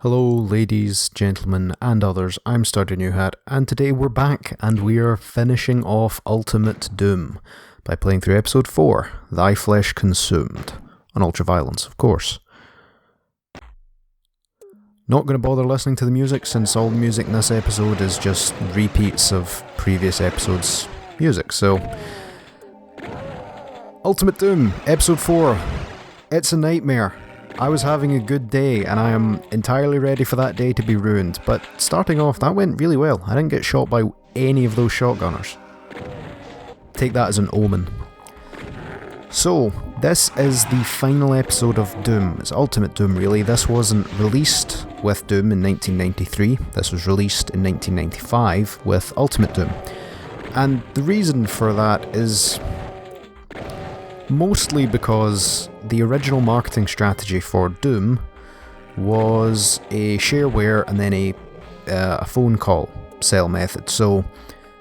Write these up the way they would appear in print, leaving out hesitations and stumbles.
Hello, ladies, gentlemen, and others. I'm Stardew Newhat, and today we're back, and we are finishing off Ultimate Doom by playing through episode 4, Thy Flesh Consumed, on Ultraviolence, of course. Not going to bother listening to the music, since all the music in this episode is just repeats of previous episodes' music, so... Ultimate Doom, episode 4. It's a nightmare. I was having a good day, and I am entirely ready for that day to be ruined, but starting off, that went really well. I didn't get shot by any of those shotgunners. Take that as an omen. So, this is the final episode of Doom. It's Ultimate Doom, really. This wasn't released with Doom in 1993. This was released in 1995 with Ultimate Doom. And the reason for that is mostly because the original marketing strategy for Doom was a shareware and then a phone call sell method. So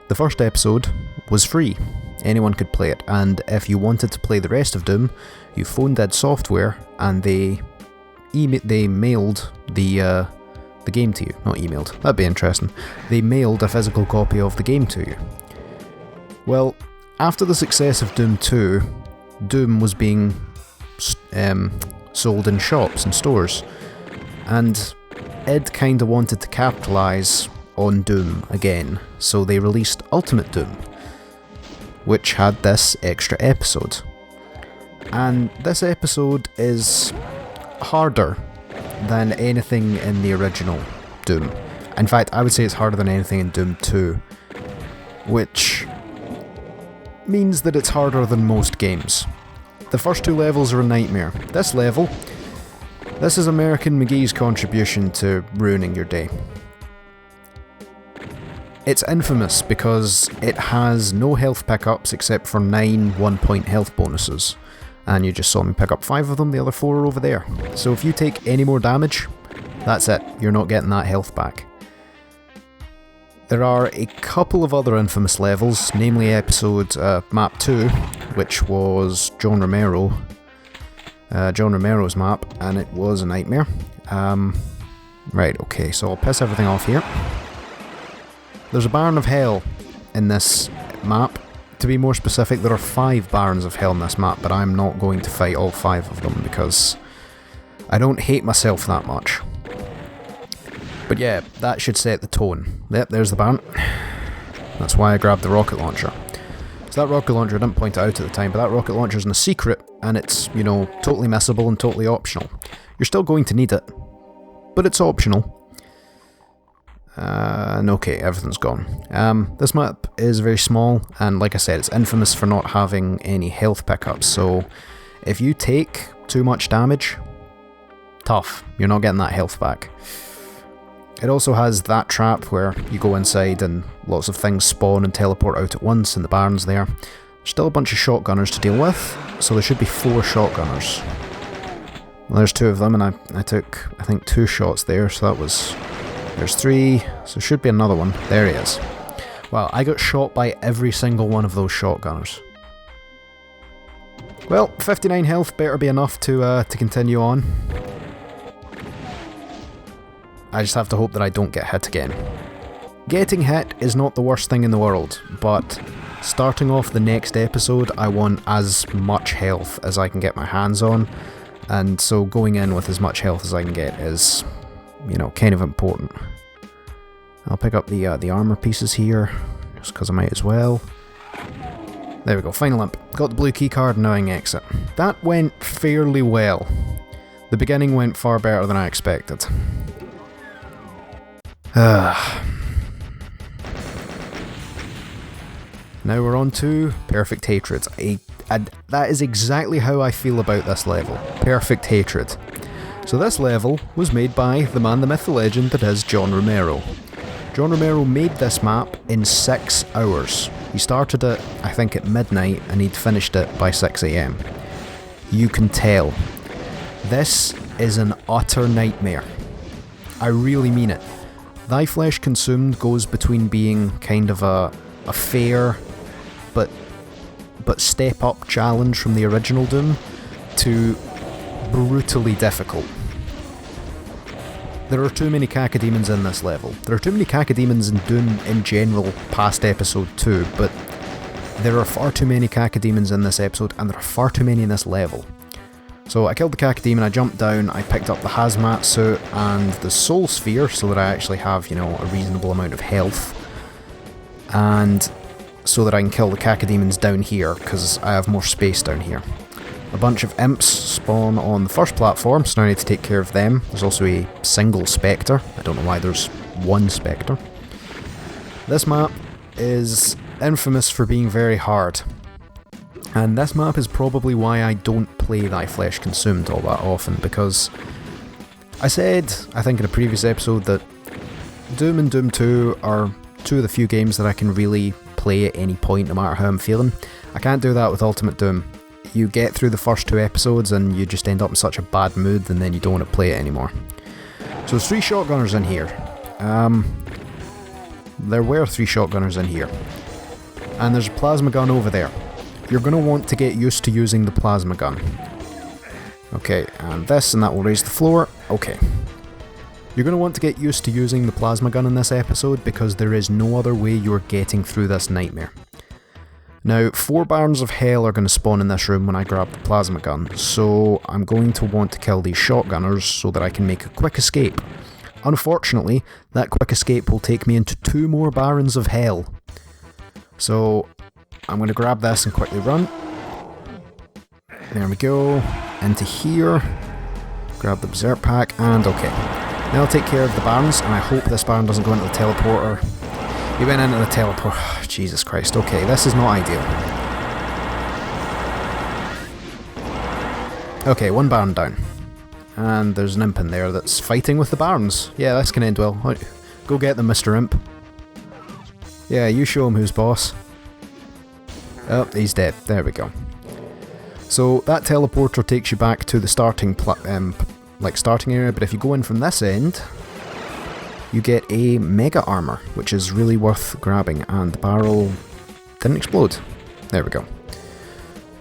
the first episode was free. Anyone could play it, and if you wanted to play the rest of Doom, you phoned id Software and they mailed the game to you. Not emailed, that'd be interesting. They mailed a physical copy of the game to you. Well, after the success of Doom 2, Doom was being sold in shops and stores, and id kinda wanted to capitalise on Doom again, so they released Ultimate Doom, which had this extra episode. And this episode is harder than anything in the original Doom. In fact, I would say it's harder than anything in Doom 2, which means that it's harder than most games. The first two levels are a nightmare. This is American McGee's contribution to ruining your day. It's infamous because it has no health pickups except for 9 1-point health bonuses. And you just saw me pick up 5 of them, the other 4 are over there. So if you take any more damage, that's it, you're not getting that health back. There are a couple of other infamous levels, namely episode map 2, which was John Romero's map, and it was a nightmare. Right, okay, so I'll piss everything off here. There's a Baron of Hell in this map. To be more specific, there are 5 Barons of Hell in this map, but I'm not going to fight all 5 of them because I don't hate myself that much. But yeah, that should set the tone. Yep, there's the Baron. That's why I grabbed the rocket launcher. So that rocket launcher, I didn't point it out at the time, but that rocket launcher is in a secret, and it's, totally missable and totally optional. You're still going to need it, but it's optional. And okay, everything's gone. This map is very small, and like I said, it's infamous for not having any health pickups, so if you take too much damage, tough, you're not getting that health back. It also has that trap where you go inside and lots of things spawn and teleport out at once, and the Baron's there. There's still a bunch of shotgunners to deal with, so there should be 4 shotgunners. Well, there's 2 of them, and I took, I think, 2 shots there, so that was... There's 3, so there should be another one. There he is. Wow, I got shot by every single one of those shotgunners. Well, 59 health better be enough to continue on. I just have to hope that I don't get hit again. Getting hit is not the worst thing in the world, but starting off the next episode, I want as much health as I can get my hands on, and so going in with as much health as I can get is, kind of important. I'll pick up the armor pieces here, just because I might as well. There we go, final imp. Got the blue keycard, now I can exit. That went fairly well. The beginning went far better than I expected. Now we're on to Perfect Hatred. That is exactly how I feel about this level. Perfect Hatred. So this level was made by the man, the myth, the legend that is John Romero. John Romero made this map in 6 hours. He started it, I think, at midnight, and he'd finished it by 6 AM. You can tell. This is an utter nightmare. I really mean it. Thy Flesh Consumed goes between being kind of a fair but step up challenge from the original Doom to brutally difficult. There are too many cacodemons in this level. There are too many cacodemons in Doom in general past episode 2, but there are far too many cacodemons in this episode, and there are far too many in this level. So I killed the cacodemon, I jumped down, I picked up the hazmat suit and the soul sphere so that I actually have, you know, a reasonable amount of health. And so that I can kill the cacodemons down here, because I have more space down here. A bunch of imps spawn on the first platform, so now I need to take care of them. There's also a single spectre. I don't know why there's one spectre. This map is infamous for being very hard. And this map is probably why I don't play Thy Flesh Consumed all that often, because I said, I think in a previous episode, that Doom and Doom 2 are two of the few games that I can really play at any point, no matter how I'm feeling. I can't do that with Ultimate Doom. You get through the first 2 episodes and you just end up in such a bad mood and then you don't want to play it anymore. So there's 3 shotgunners in here. There were 3 shotgunners in here. And there's a plasma gun over there. You're going to want to get used to using the plasma gun. Okay, and this, and that will raise the floor. Okay. You're going to want to get used to using the plasma gun in this episode because there is no other way you're getting through this nightmare. Now, 4 Barons of Hell are going to spawn in this room when I grab the plasma gun, so I'm going to want to kill these shotgunners so that I can make a quick escape. Unfortunately, that quick escape will take me into 2 more Barons of Hell. So, I'm going to grab this and quickly run. There we go. Into here. Grab the Berserk Pack, and okay. Now I'll take care of the Barons, and I hope this Baron doesn't go into the teleporter. He went into the teleporter. Jesus Christ. Okay, this is not ideal. Okay, 1 Baron down. And there's an imp in there that's fighting with the Barons. Yeah, this can end well. Go get them, Mr. Imp. Yeah, you show him who's boss. Oh, he's dead. There we go. So that teleporter takes you back to the starting starting area, but if you go in from this end, you get a mega armor, which is really worth grabbing, and the barrel didn't explode. There we go.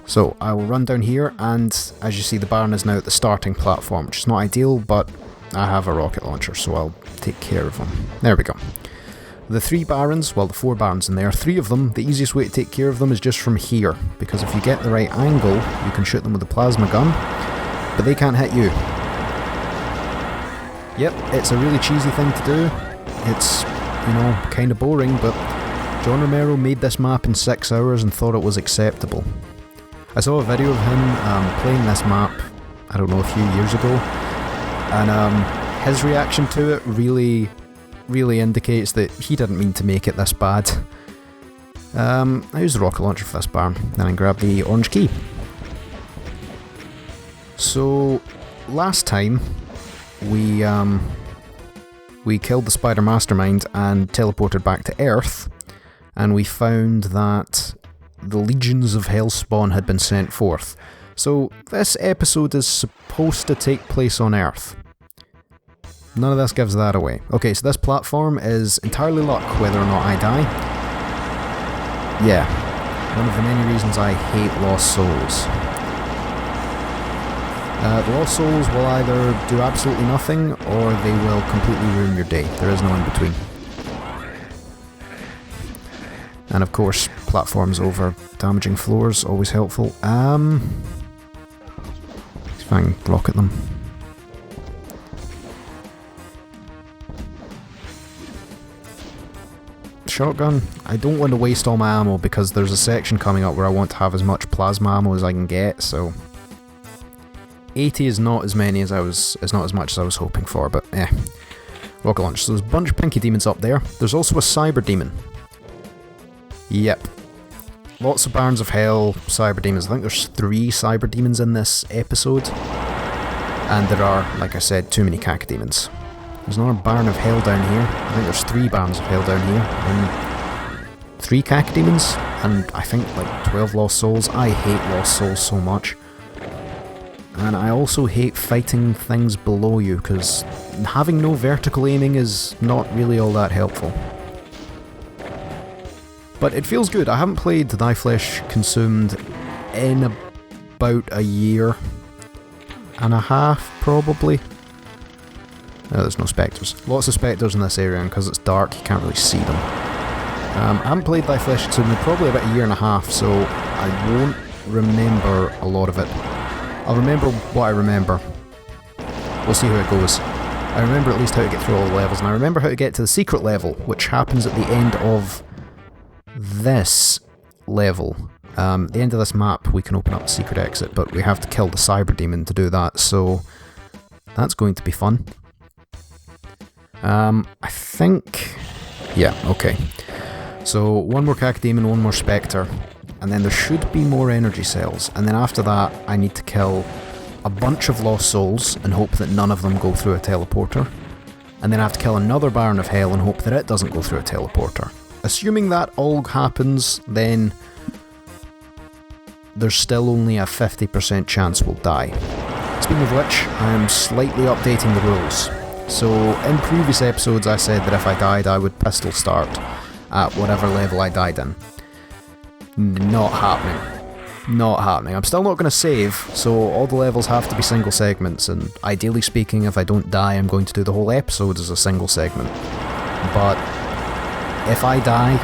So I will run down here, and as you see, the Baron is now at the starting platform, which is not ideal, but I have a rocket launcher, so I'll take care of him. There we go. The 3 Barons, well, the 4 Barons in there, 3 of them, the easiest way to take care of them is just from here, because if you get the right angle, you can shoot them with a plasma gun, but they can't hit you. Yep, it's a really cheesy thing to do. It's, you know, kind of boring, but John Romero made this map in 6 hours and thought it was acceptable. I saw a video of him playing this map, I don't know, a few years ago, and his reaction to it really indicates that he didn't mean to make it this bad. I use the rocket launcher for this Baron, then I grab the orange key. So, last time, we killed the Spider Mastermind and teleported back to Earth, and we found that the legions of Hellspawn had been sent forth. So this episode is supposed to take place on Earth. None of this gives that away. Okay, so this platform is entirely luck whether or not I die. Yeah, one of the many reasons I hate Lost Souls. The Lost Souls will either do absolutely nothing, or they will completely ruin your day. There is no in between. And of course, platforms over damaging floors, always helpful. See if I can rocket them. Shotgun. I don't want to waste all my ammo because there's a section coming up where I want to have as much plasma ammo as I can get, so 80 is not as many as not as much as I was hoping for, but rocket launch. So there's a bunch of pinky demons up there. There's also a cyber demon. Yep. Lots of Barons of Hell, cyber demons. I think there's 3 cyber demons in this episode. And there are, like I said, too many cacodemons. There's another Baron of Hell down here. I think there's 3 Barons of Hell down here. And 3 cacodemons. And I think like 12 Lost Souls. I hate Lost Souls so much. And I also hate fighting things below you, because having no vertical aiming is not really all that helpful. But it feels good. I haven't played Thy Flesh Consumed in about a year and a half, probably. No, there's no spectres. Lots of spectres in this area, and because it's dark, you can't really see them. I haven't played Thy Flesh Consumed in probably about a year and a half, so I won't remember a lot of it. I'll remember what I remember. We'll see how it goes. I remember at least how to get through all the levels, and I remember how to get to the secret level, which happens at the end of this level. The end of this map, we can open up the secret exit, but we have to kill the Cyber Demon to do that, so that's going to be fun. I think... yeah, okay. So, one more Cacodemon, one more Spectre, and then there should be more energy cells, and then after that I need to kill a bunch of Lost Souls and hope that none of them go through a teleporter, and then I have to kill another Baron of Hell and hope that it doesn't go through a teleporter. Assuming that all happens, then there's still only a 50% chance we'll die. Speaking of which, I am slightly updating the rules. So, in previous episodes I said that if I died I would pistol start at whatever level I died in. Not happening. Not happening. I'm still not going to save, so all the levels have to be single segments, and ideally speaking, if I don't die, I'm going to do the whole episode as a single segment. But if I die,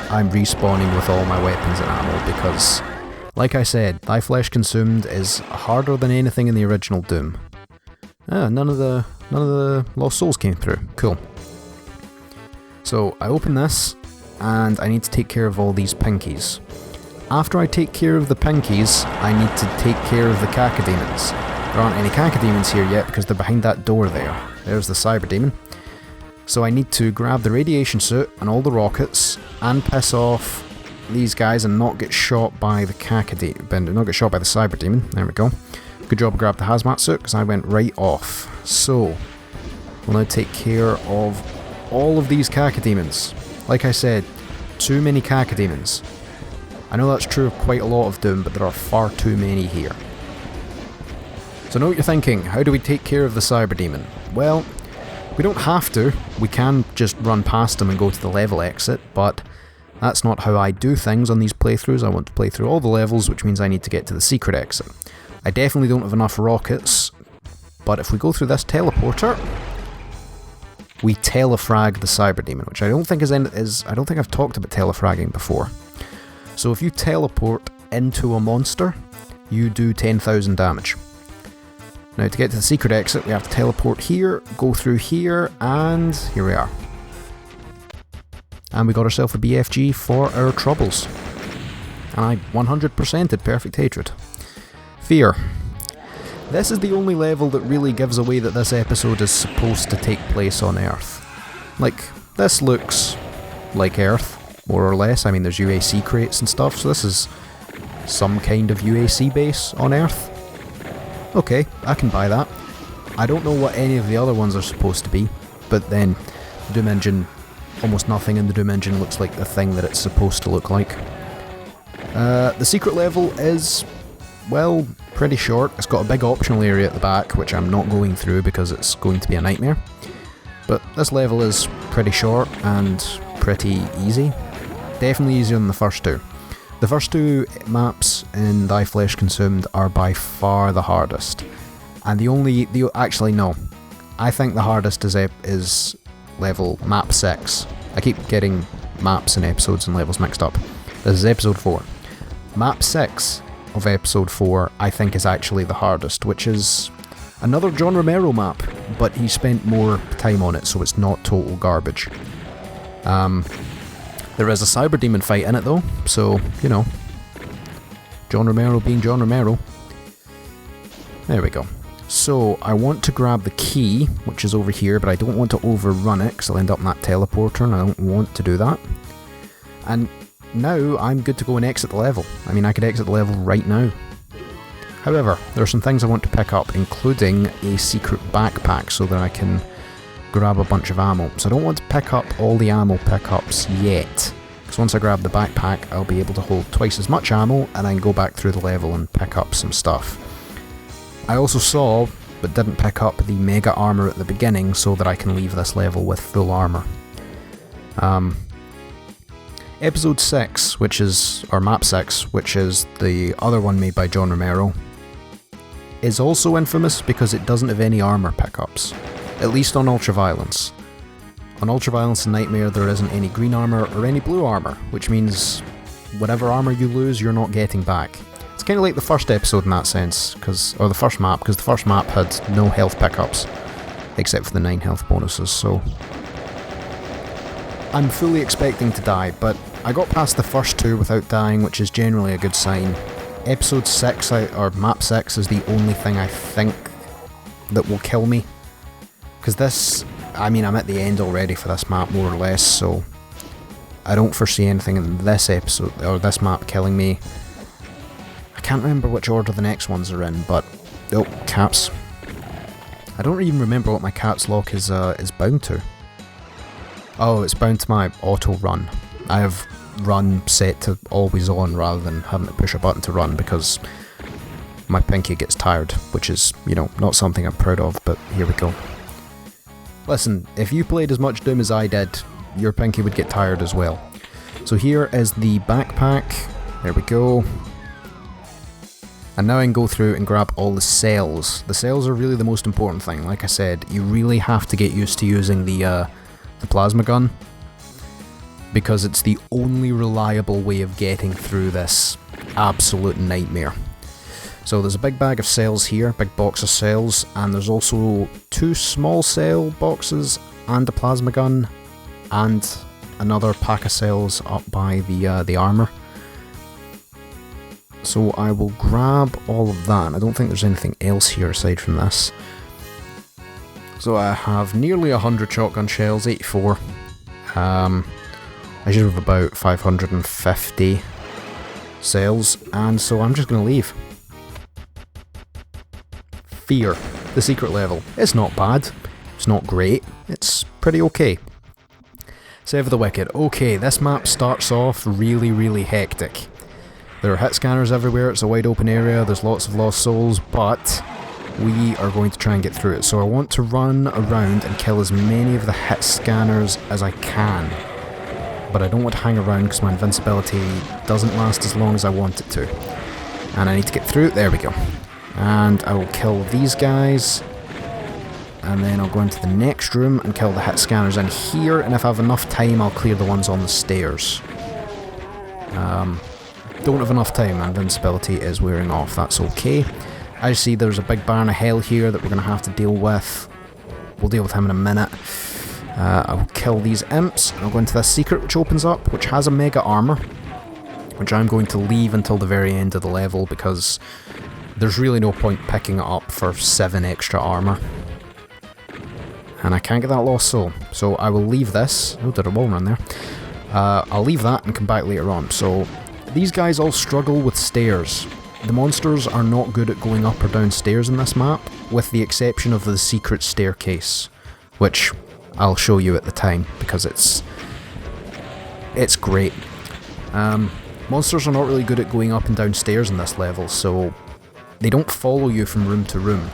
I'm respawning with all my weapons and ammo, because, like I said, Thy Flesh Consumed is harder than anything in the original Doom. None of the Lost Souls came through. Cool. So I open this, and I need to take care of all these pinkies. After I take care of the pinkies, I need to take care of the Cacodemons. There aren't any Cacodemons here yet because they're behind that door there. There's the Cyber Demon. So I need to grab the radiation suit and all the rockets and piss off these guys and not get shot by the Cacodemon, not get shot by the Cyber Demon. There we go. Good job I grabbed the hazmat suit because I went right off. So, we'll now take care of all of these Cacodemons. Like I said, too many Cacodemons. I know that's true of quite a lot of Doom, but there are far too many here. So I know what you're thinking, how do we take care of the Cyber Demon? Well, we don't have to, we can just run past him and go to the level exit, but that's not how I do things on these playthroughs. I want to play through all the levels, which means I need to get to the secret exit. I definitely don't have enough rockets, but if we go through this teleporter, we telefrag the Cyber Demon, which I don't think I don't think I've talked about telefragging before. So if you teleport into a monster, you do 10,000 damage. Now to get to the secret exit, we have to teleport here, go through here, and here we are. And we got ourselves a BFG for our troubles. And I 100%ed Perfect Hatred. Fear. This is the only level that really gives away that this episode is supposed to take place on Earth. Like, this looks like Earth, more or less. I mean, there's UAC crates and stuff, so this is some kind of UAC base on Earth. Okay, I can buy that. I don't know what any of the other ones are supposed to be, but then the Doom Engine, almost nothing in the Doom Engine looks like the thing that it's supposed to look like. The secret level is, well, pretty short. It's got a big optional area at the back, which I'm not going through because it's going to be a nightmare. But this level is pretty short and pretty easy. Definitely easier than the first two. The first two maps in Thy Flesh Consumed are by far the hardest. And actually no. I think the hardest is level map 6. I keep getting maps and episodes and levels mixed up. This is episode 4. Map 6 of episode 4 I think is actually the hardest, which is another John Romero map, but he spent more time on it, so it's not total garbage. There is a Cyber Demon fight in it though, so, you know, John Romero being John Romero. There we go. So, I want to grab the key, which is over here, but I don't want to overrun it, because I'll end up in that teleporter, and I don't want to do that. And now, I'm good to go and exit the level. I mean, I could exit the level right now. However, there are some things I want to pick up, including a secret backpack, so that I can grab a bunch of ammo. So I don't want to pick up all the ammo pickups yet, because once I grab the backpack, I'll be able to hold twice as much ammo, and I can go back through the level and pick up some stuff. I also saw, but didn't pick up, the mega armor at the beginning, so that I can leave this level with full armor. Episode 6, or Map 6, which is the other one made by John Romero, is also infamous because it doesn't have any armor pickups. At least on Ultraviolence. On Ultraviolence and Nightmare there isn't any green armour or any blue armour, which means whatever armour you lose you're not getting back. It's kind of like the first episode in that sense, or the first map, because the first map had no health pickups, except for the 9 health bonuses, so... I'm fully expecting to die, but I got past the first 2 without dying, which is generally a good sign. Episode 6, or map 6, is the only thing I think that will kill me. Because this, I mean, I'm at the end already for this map, more or less, so I don't foresee anything in this episode, or this map, killing me. I can't remember which order the next ones are in, but... Oh, caps. I don't even remember what my caps lock is bound to. Oh, it's bound to my auto run. I have run set to always on rather than having to push a button to run because my pinky gets tired, which is, you know, not something I'm proud of, but here we go. Listen, if you played as much Doom as I did, your pinky would get tired as well. So here is the backpack. There we go. And now I can go through and grab all the cells. The cells are really the most important thing. Like I said, you really have to get used to using the plasma gun, because it's the only reliable way of getting through this absolute nightmare. So there's a big bag of cells here, big box of cells, and there's also 2 small cell boxes and a plasma gun, and another pack of cells up by the armour. So I will grab all of that. I don't think there's anything else here aside from this. So I have nearly 100 shotgun shells, 84. I should have about 550 cells, and so I'm just going to leave. Fear, the secret level. It's not bad, it's not great, it's pretty okay. Save of the Wicked. Okay, this map starts off really hectic. There are hit scanners everywhere, it's a wide open area, there's lots of lost souls, but we are going to try and get through it. So I want to run around and kill as many of the hit scanners as I can. But I don't want to hang around because my invincibility doesn't last as long as I want it to. And I need to get through it. There we go. And I will kill these guys. And then I'll go into the next room and kill the hit scanners in here. And if I have enough time, I'll clear the ones on the stairs. Don't have enough time. My invincibility is wearing off. That's okay. I see there's a big barn of hell here that we're going to have to deal with. We'll deal with him in a minute. I'll kill these imps, and I'll go into this secret which opens up, which has a mega armour, which I'm going to leave until the very end of the level, because there's really no point picking it up for 7 extra armour. And I can't get that lost soul, so I will leave this. Oh, did a wall run there. I'll leave that and come back later on. So, these guys all struggle with stairs. The monsters are not good at going up or down stairs in this map, with the exception of the secret staircase, which I'll show you at the time, because it's great. Monsters are not really good at going up and down stairs in this level, so they don't follow you from room to room.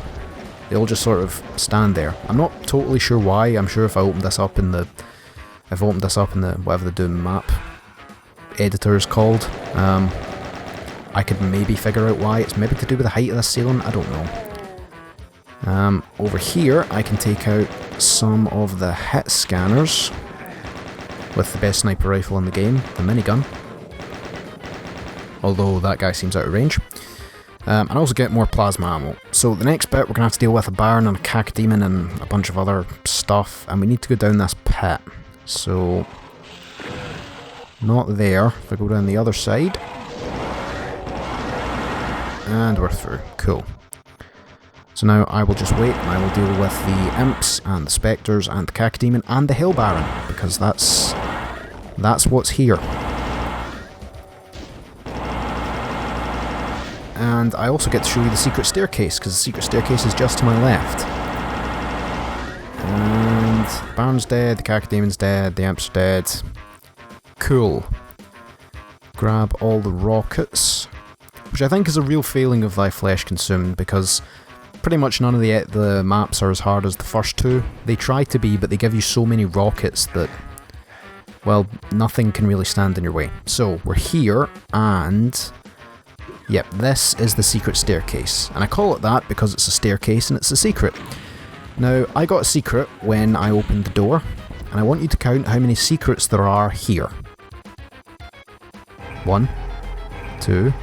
They all just sort of stand there. I'm not totally sure why. I'm sure if I opened this up in the whatever the Doom map editor is called, I could maybe figure out why. It's maybe to do with the height of the ceiling, I don't know. Over here I can take out some of the hit scanners with the best sniper rifle in the game, the minigun. Although that guy seems out of range. And also get more plasma ammo. So the next bit we're going to have to deal with a Baron and a Cacodemon and a bunch of other stuff, and we need to go down this pit. So, not there. If I go down the other side. And we're through. Cool. So now I will just wait and I will deal with the Imps and the Spectres and the Cacodemon and the Hell Baron, because that's what's here. And I also get to show you the secret staircase, because the secret staircase is just to my left. And the Baron's dead, the Cacodemon's dead, the Imps are dead. Cool. Grab all the rockets, which I think is a real failing of Thy Flesh Consumed, because pretty much none of the maps are as hard as the first two. They try to be, but they give you so many rockets that, well, nothing can really stand in your way. So, we're here, and yep, this is the secret staircase. And I call it that because it's a staircase and it's a secret. Now, I got a secret when I opened the door, and I want you to count how many secrets there are here. 1, 2...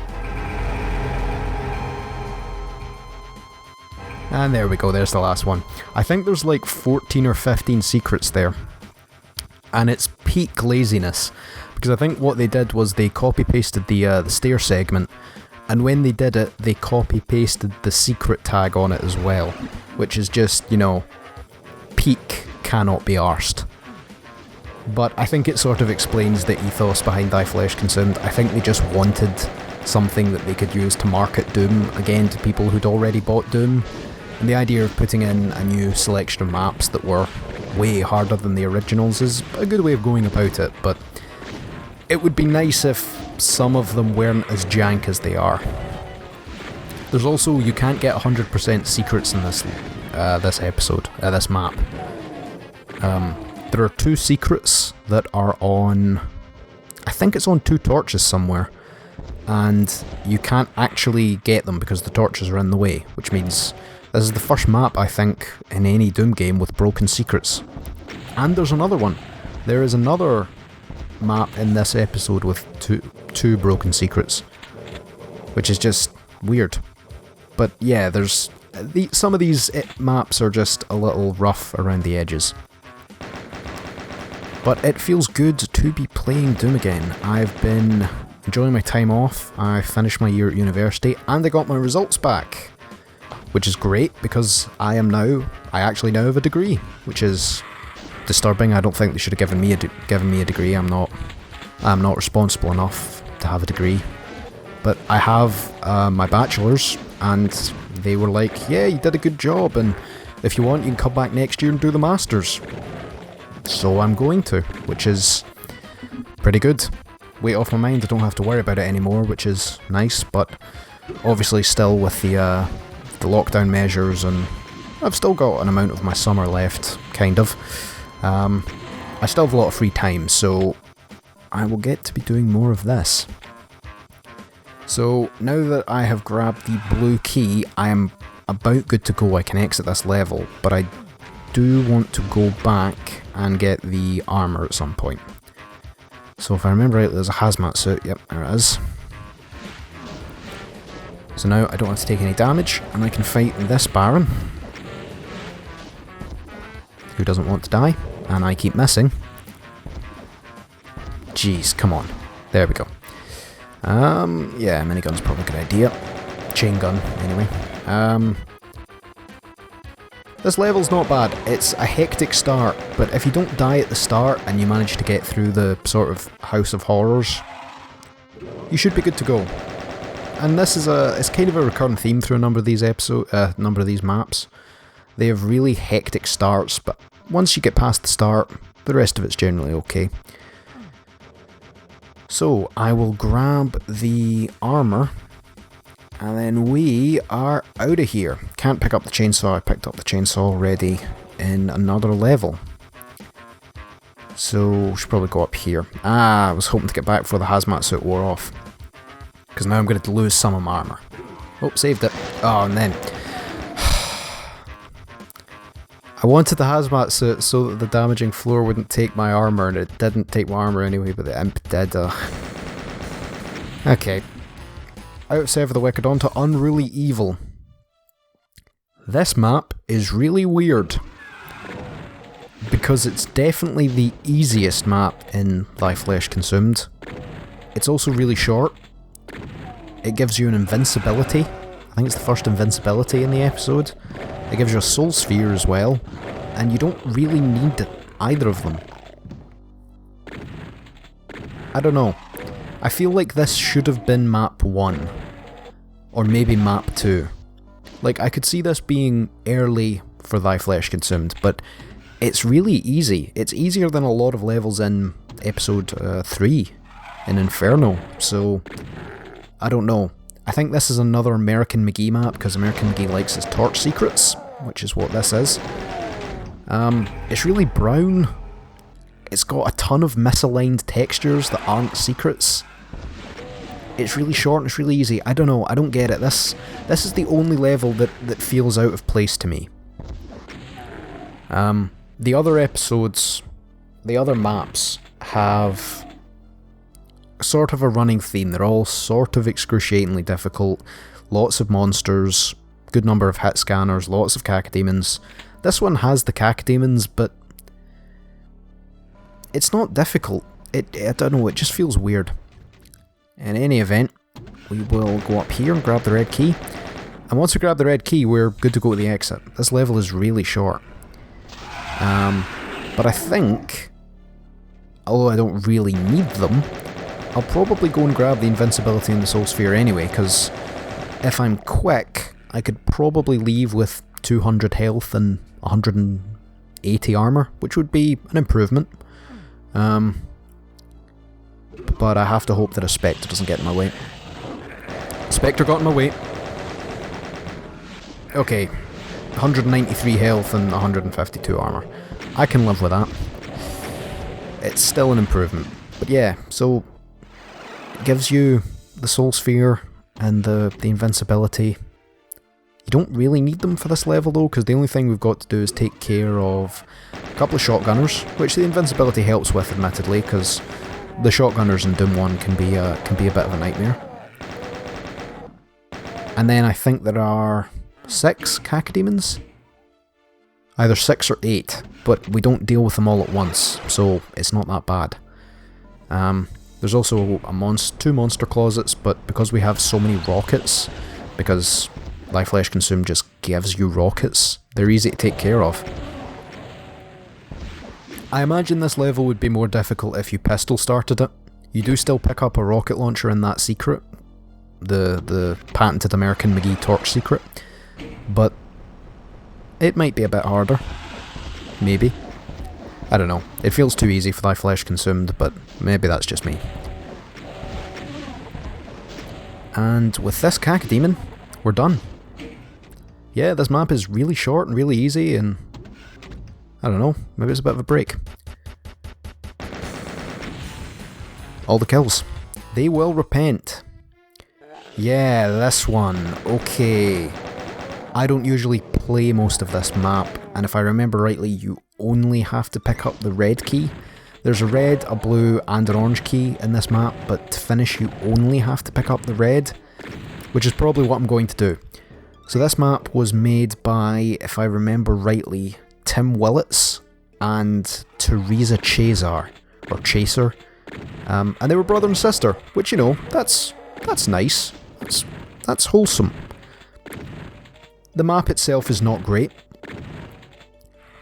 And there we go, there's the last one. I think there's like 14 or 15 secrets there. And it's peak laziness. Because I think what they did was they copy-pasted the stair segment. And when they did it, they copy-pasted the secret tag on it as well. Which is just, you know, peak cannot be arsed. But I think it sort of explains the ethos behind Thy Flesh Consumed. I think they just wanted something that they could use to market Doom again to people who'd already bought Doom. And the idea of putting in a new selection of maps that were way harder than the originals is a good way of going about it, but it would be nice if some of them weren't as jank as they are. There's also, you can't get 100% secrets in this episode, this map. There are 2 secrets that are on, I think it's on 2 torches somewhere, and you can't actually get them because the torches are in the way, which means this is the first map, I think, in any Doom game with broken secrets. And there's another one. There is another map in this episode with two broken secrets, which is just weird. But yeah, there's some of these maps are just a little rough around the edges. But it feels good to be playing Doom again. I've been enjoying my time off, I finished my year at university, and I got my results back. Which is great, because I actually now have a degree, which is disturbing. I don't think they should have given me a degree. I'm not responsible enough to have a degree. But I have my bachelor's, and they were like, yeah, you did a good job, and if you want, you can come back next year and do the master's. So I'm going to, which is pretty good. Weight off my mind, I don't have to worry about it anymore, which is nice, but obviously still with the lockdown measures, and I've still got an amount of my summer left, kind of. I still have a lot of free time, so I will get to be doing more of this. So now that I have grabbed the blue key, I am about good to go. I can exit this level, but I do want to go back and get the armour at some point. So if I remember right, there's a hazmat suit. Yep, there it is. So now I don't have to take any damage, and I can fight this Baron, who doesn't want to die, and I keep missing. Jeez, come on. There we go. Yeah, minigun's probably a good idea. Chain gun, anyway. This level's not bad. It's a hectic start, but if you don't die at the start and you manage to get through the sort of House of Horrors, you should be good to go. And this is it's kind of a recurrent theme through a number of these maps. They have really hectic starts, but once you get past the start, the rest of it's generally okay. So I will grab the armour, and then we are out of here. Can't pick up the chainsaw. I picked up the chainsaw already in another level. So we should probably go up here. I was hoping to get back before the hazmat suit wore off, because now I'm going to lose some of my armour. Oh, saved it. Oh, and then I wanted the hazmat suit so that the damaging floor wouldn't take my armour, and it didn't take my armour anyway, but the imp did. Okay. Out of Sever the Wicked, on to Unruly Evil. This map is really weird, because it's definitely the easiest map in Thy Flesh Consumed. It's also really short. It gives you an invincibility. I think it's the first invincibility in the episode. It gives you a soul sphere as well, and you don't really need either of them. I don't know. I feel like this should have been map 1, or maybe map 2. Like, I could see this being early for Thy Flesh Consumed, but it's really easy. It's easier than a lot of levels in episode 3 in Inferno, so I don't know. I think this is another American McGee map, because American McGee likes his torch secrets, which is what this is. It's really brown. It's got a ton of misaligned textures that aren't secrets. It's really short and it's really easy. I don't know, I don't get it. This is the only level that feels out of place to me. The other episodes, the other maps have sort of a running theme. They're all sort of excruciatingly difficult. Lots of monsters, good number of hit scanners, lots of cacodemons. This one has the cacodemons, but it's not difficult. I don't know, it just feels weird. In any event, we will go up here and grab the red key. And once we grab the red key, we're good to go to the exit. This level is really short. But I think, although I don't really need them, I'll probably go and grab the invincibility and the soul sphere anyway, because if I'm quick, I could probably leave with 200 health and 180 armor, which would be an improvement. But I have to hope that a Spectre doesn't get in my way. Spectre got in my way. Okay, 193 health and 152 armor. I can live with that. It's still an improvement. But yeah, so it gives you the soul sphere and the invincibility. You don't really need them for this level though, because the only thing we've got to do is take care of a couple of shotgunners, which the invincibility helps with admittedly, because the shotgunners in Doom 1 can be a bit of a nightmare. And then I think there are 6 cacodemons? Either 6 or 8, but we don't deal with them all at once, so it's not that bad. There's also two monster closets, but because we have so many rockets, because Thy Flesh Consumed just gives you rockets, they're easy to take care of. I imagine this level would be more difficult if you pistol started it. You do still pick up a rocket launcher in that secret, the patented American McGee torch secret, but it might be a bit harder. Maybe. I don't know. It feels too easy for Thy Flesh Consumed, but maybe that's just me. And with this cacodemon, we're done. Yeah, this map is really short and really easy, and I don't know, maybe it's a bit of a break. All the kills. They will repent. Yeah, this one. Okay. I don't usually play most of this map, and if I remember rightly, you only have to pick up the red key. There's a red, a blue, and an orange key in this map, but to finish you only have to pick up the red, which is probably what I'm going to do. So this map was made by, if I remember rightly, Tim Willits and Teresa Chaser, or Chaser, and they were brother and sister, which, you know, that's nice. That's wholesome. The map itself is not great,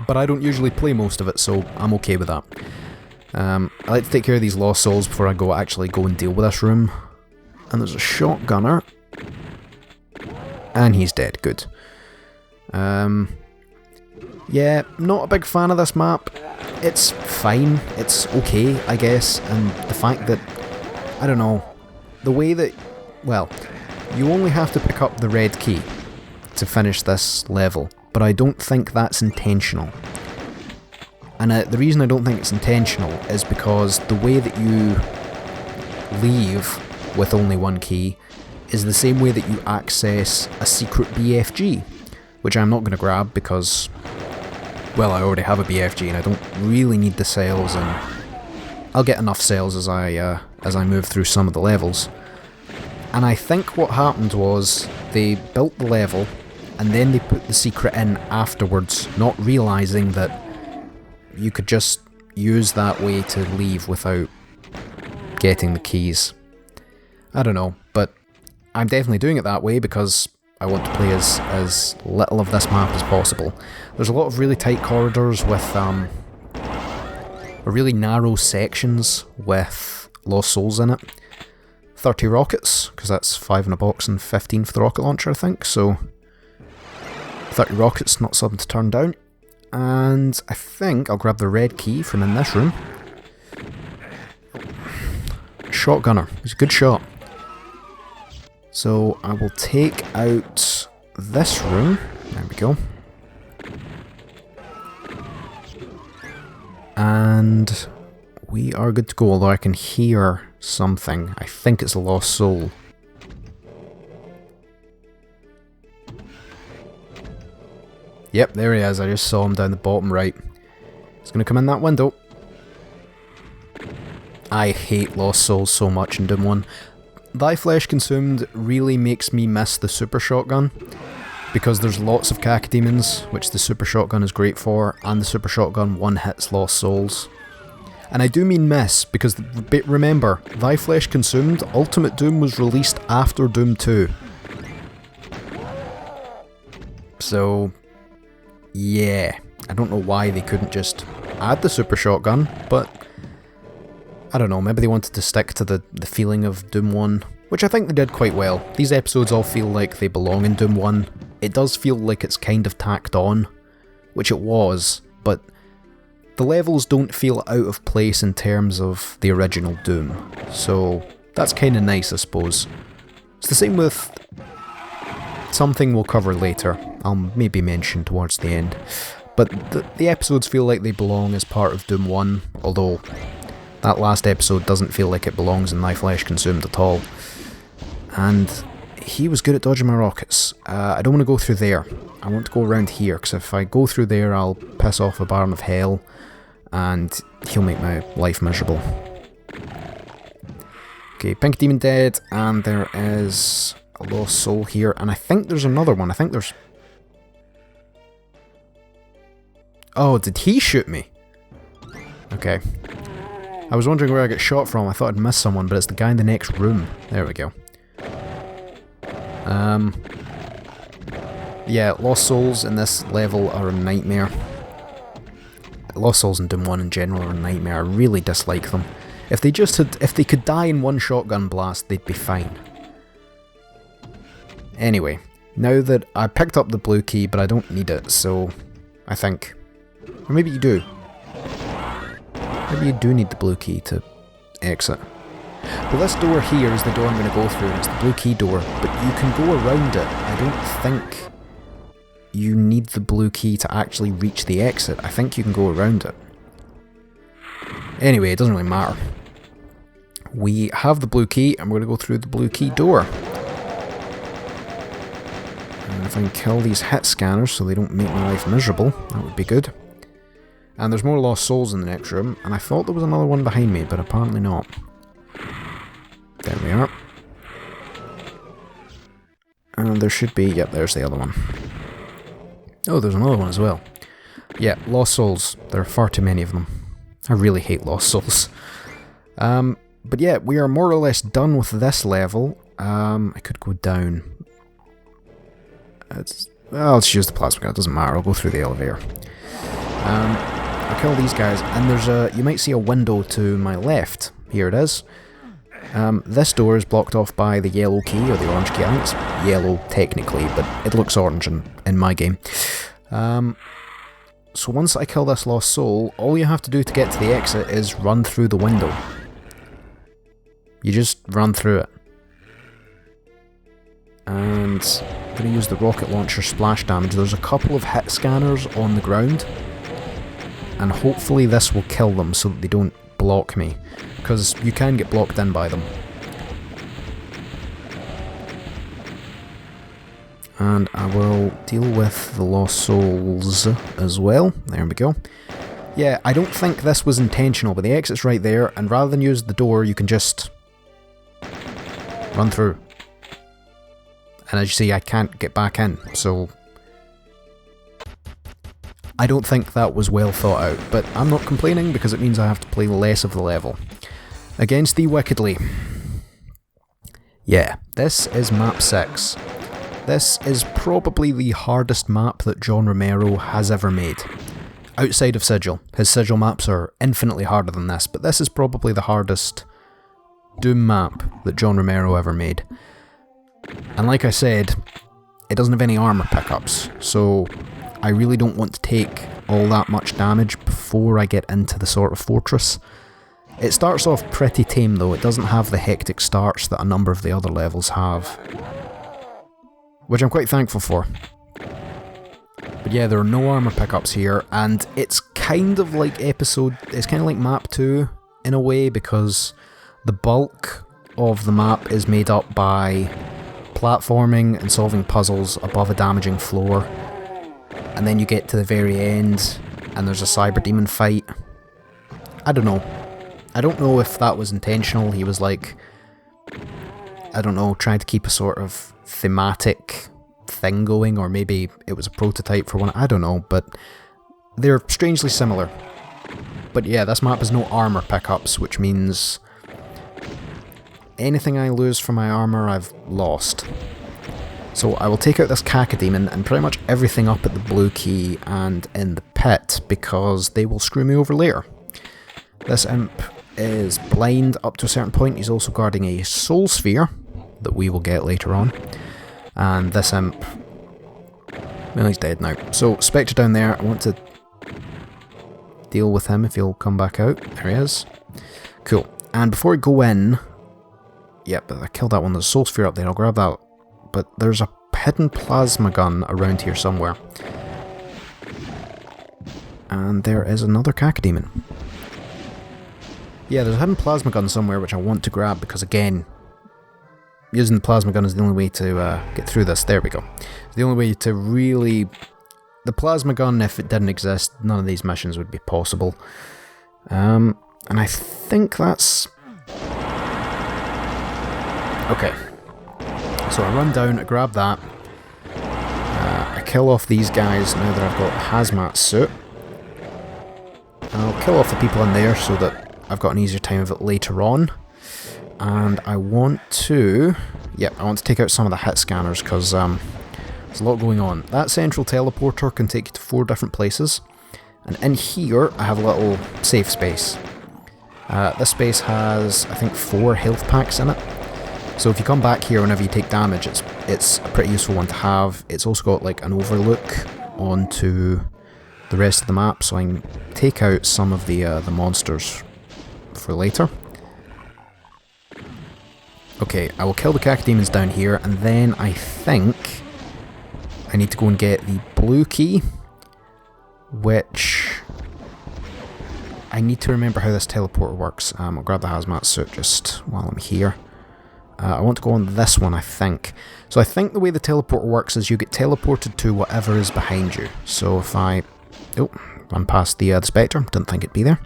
but I don't usually play most of it, so I'm okay with that. I like to take care of these lost souls before I actually go and deal with this room. And there's a shotgunner. And he's dead, good. Yeah, not a big fan of this map. It's fine, it's okay, I guess, and the fact that, I don't know, the way that, well, you only have to pick up the red key to finish this level, but I don't think that's intentional. And the reason I don't think it's intentional is because the way that you leave with only one key is the same way that you access a secret BFG, which I'm not going to grab because, well, I already have a BFG and I don't really need the cells, and I'll get enough cells as I move through some of the levels. And I think what happened was they built the level and then they put the secret in afterwards, not realising that you could just use that way to leave without getting the keys. I don't know, but I'm definitely doing it that way because I want to play as little of this map as possible. There's a lot of really tight corridors with really narrow sections with lost souls in it. 30 rockets, because that's 5 in a box and 15 for the rocket launcher, I think, so 30 rockets, not something to turn down. And I think I'll grab the red key from in this room. Shotgunner, he's a good shot. So I will take out this room. There we go. And we are good to go, although I can hear something. I think it's a lost soul. Yep, there he is. I just saw him down the bottom right. He's going to come in that window. I hate Lost Souls so much in Doom 1. Thy Flesh Consumed really makes me miss the super shotgun, because there's lots of cacodemons, which the super shotgun is great for, and the super shotgun one-hits Lost Souls. And I do mean miss, because remember, Thy Flesh Consumed, Ultimate Doom was released after Doom 2. So, yeah, I don't know why they couldn't just add the super shotgun, but I don't know, maybe they wanted to stick to the feeling of Doom 1, which I think they did quite well. These episodes all feel like they belong in Doom 1. It does feel like it's kind of tacked on, which it was, but the levels don't feel out of place in terms of the original Doom, so that's kind of nice, I suppose. It's the same with something we'll cover later, I'll maybe mention towards the end, but the episodes feel like they belong as part of Doom 1, although that last episode doesn't feel like it belongs in Thy Flesh Consumed at all. And he was good at dodging my rockets. I don't want to go through there. I want to go around here, because if I go through there I'll piss off a Baron of Hell, and he'll make my life miserable. Okay, Pink Demon dead, and there is a Lost Soul here, and I think there's another one. I think there's... Oh, did he shoot me? Okay. I was wondering where I got shot from. I thought I'd missed someone, but it's the guy in the next room. There we go. Yeah, Lost Souls in this level are a nightmare. Lost Souls in Doom 1 in general are a nightmare. I really dislike them. If they could die in one shotgun blast, they'd be fine. Anyway, now that I picked up the blue key, but I don't need it, so I think... Or maybe you do. Maybe you do need the blue key to exit. Well, this door here is the door I'm going to go through, and it's the blue key door, but you can go around it. I don't think you need the blue key to actually reach the exit. I think you can go around it. Anyway, it doesn't really matter. We have the blue key, and we're going to go through the blue key door. And if I can kill these hit scanners so they don't make my life miserable, that would be good. And there's more Lost Souls in the next room, and I thought there was another one behind me, but apparently not. There we are. And there should be... Yep, there's the other one. Oh, there's another one as well. Yeah, Lost Souls. There are far too many of them. I really hate Lost Souls. But yeah, we are more or less done with this level. I could go down. Well, let's use the plasma gun, it doesn't matter, I'll go through the elevator. I'll kill these guys, and there's a... You might see a window to my left. Here it is. This door is blocked off by the yellow key, or the orange key. I think it's yellow technically, but it looks orange in my game. So once I kill this Lost Soul, all you have to do to get to the exit is run through the window. You just run through it. And I'm going to use the rocket launcher splash damage. There's a couple of hit scanners on the ground, and hopefully this will kill them so that they don't block me, because you can get blocked in by them. And I will deal with the Lost Souls as well. There we go. Yeah, I don't think this was intentional, but the exit's right there, and rather than use the door, you can just run through. And as you see, I can't get back in, so I don't think that was well thought out, but I'm not complaining because it means I have to play less of the level. Against Thee Wickedly. Yeah, this is map 6. This is probably the hardest map that John Romero has ever made. Outside of Sigil. His Sigil maps are infinitely harder than this, but this is probably the hardest Doom map that John Romero ever made. And like I said, it doesn't have any armor pickups, so I really don't want to take all that much damage before I get into the sort of fortress. It starts off pretty tame though, it doesn't have the hectic starts that a number of the other levels have. Which I'm quite thankful for. But yeah, there are no armor pickups here, and it's kind of like map 2 in a way, because the bulk of the map is made up by platforming and solving puzzles above a damaging floor. and then you get to the very end and there's a cyber demon fight. I don't know. I don't know if that was intentional. He was like, I don't know, trying to keep a sort of thematic thing going, or maybe it was a prototype for one. I don't know, but they're strangely similar. But yeah, this map has no armor pickups, which means anything I lose from my armor, I've lost. So I will take out this Cacodemon and pretty much everything up at the blue key and in the pit, because they will screw me over later. This imp is blind up to a certain point. He's also guarding a soul sphere that we will get later on. And this imp, well, he's dead now. So Spectre down there, I want to deal with him if he'll come back out. There he is. Cool. And before I go in, yep, I killed that one. There's a soul sphere up there. I'll grab that. But there's a hidden plasma gun around here somewhere. And there is another Cacodemon. Yeah, there's a hidden plasma gun somewhere which I want to grab because, again, using the plasma gun is the only way to get through this. There we go. The only way to really... The plasma gun, if it didn't exist, none of these missions would be possible. And I think that's... Okay. So I run down, I grab that. I kill off these guys now that I've got a hazmat suit. I'll kill off the people in there so that I've got an easier time of it later on. And I want to... Yep, I want to take out some of the hit scanners because there's a lot going on. That central teleporter can take you to 4 different places. And in here, I have a little safe space. This space has, I think, 4 health packs in it. So if you come back here whenever you take damage, it's a pretty useful one to have. It's also got like an overlook onto the rest of the map, so I can take out some of the monsters for later. Okay, I will kill the Cacodemons down here, and then I think I need to go and get the blue key, which I need to remember how this teleporter works. I'll grab the hazmat suit just while I'm here. I want to go on this one, I think. So I think the way the teleporter works is you get teleported to whatever is behind you. So if I... Oh, run past the Spectre. Didn't think it'd be there.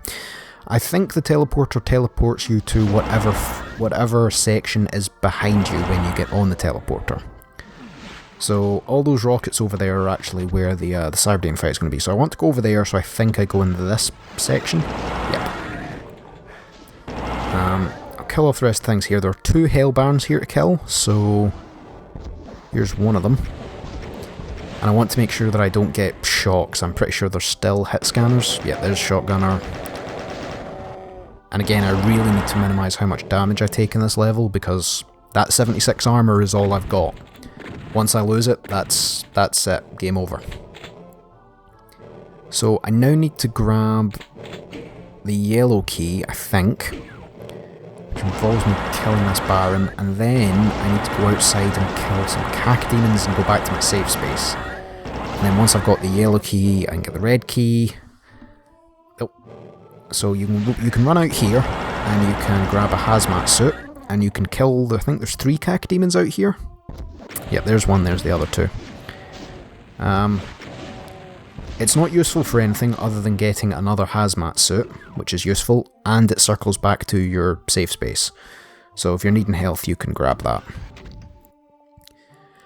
I think the teleporter teleports you to whatever section is behind you when you get on the teleporter. So all those rockets over there are actually where the Cyberdemon fight is going to be. So I want to go over there, so I think I go into this section. Yep. Kill off the rest of things here. There are 2 Hellbarns here to kill, so here's one of them. And I want to make sure that I don't get shocks. I'm pretty sure there's still hit scanners. Yeah, there's Shotgunner. And again, I really need to minimise how much damage I take in this level, because that 76 armour is all I've got. Once I lose it, that's it. Game over. So I now need to grab the yellow key, I think, which involves me killing this Baron, and then I need to go outside and kill some Cacodemons and go back to my safe space. And then once I've got the yellow key, I can get the red key. Oh. So you can run out here, and you can grab a hazmat suit, and you can kill, I think there's 3 Cacodemons out here. Yep, there's one, there's the other 2. It's not useful for anything other than getting another hazmat suit, which is useful, and it circles back to your safe space. So if you're needing health, you can grab that.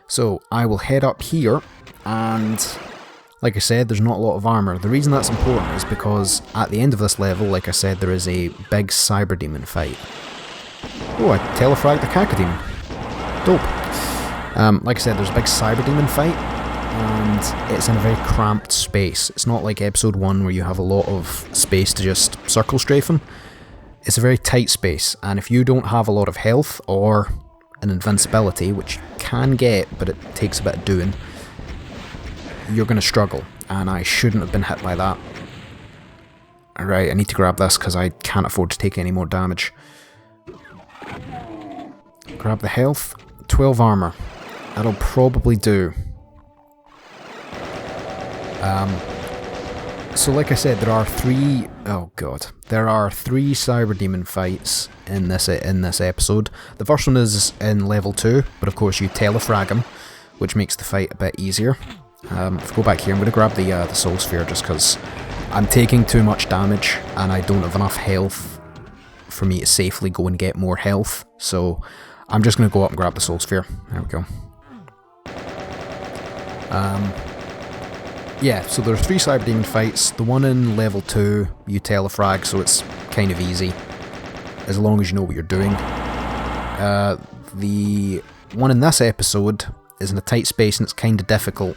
So I will head up here, and like I said, there's not a lot of armour. The reason that's important is because at the end of this level, like I said, there is a big Cyberdemon fight. Oh, I telefragged the Cacodemon. Dope. Like I said, there's a big Cyberdemon fight, and it's in a very cramped space. It's not like episode 1 where you have a lot of space to just circle strafe him. It's a very tight space, and if you don't have a lot of health or an invincibility, which you can get, but it takes a bit of doing, you're going to struggle, and I shouldn't have been hit by that. Alright, I need to grab this because I can't afford to take any more damage. Grab the health. 12 armour. That'll probably do. So like I said, there are 3... Oh god. There are 3 Cyberdemon fights in this episode. The first one is in level 2, but of course you telefrag him, which makes the fight a bit easier. If I go back here, I'm going to grab the Soul Sphere just because I'm taking too much damage and I don't have enough health for me to safely go and get more health. So I'm just going to go up and grab the Soul Sphere. There we go. Yeah, so there are 3 Cyber Demon fights. The one in level 2, you telefrag, so it's kind of easy, as long as you know what you're doing. The one in this episode is in a tight space and it's kind of difficult,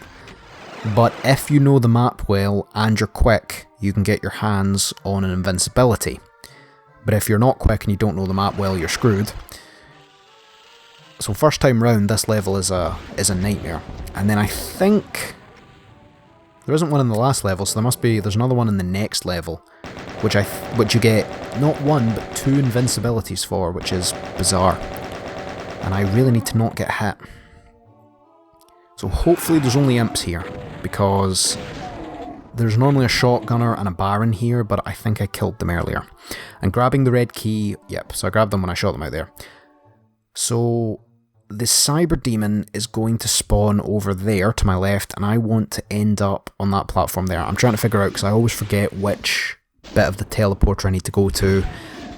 but if you know the map well and you're quick, you can get your hands on an invincibility. But if you're not quick and you don't know the map well, you're screwed. So first time round, this level is a nightmare. And then I think there isn't one in the last level, so there's another one in the next level, which you get not 1 but 2 invincibilities for, which is bizarre. And I really need to not get hit. So hopefully there's only imps here, because there's normally a shotgunner and a baron here, but I think I killed them earlier. And grabbing the red key, yep, so I grabbed them when I shot them out there. So the Cyber Demon is going to spawn over there to my left, and I want to end up on that platform there. I'm trying to figure out, because I always forget which bit of the teleporter I need to go to,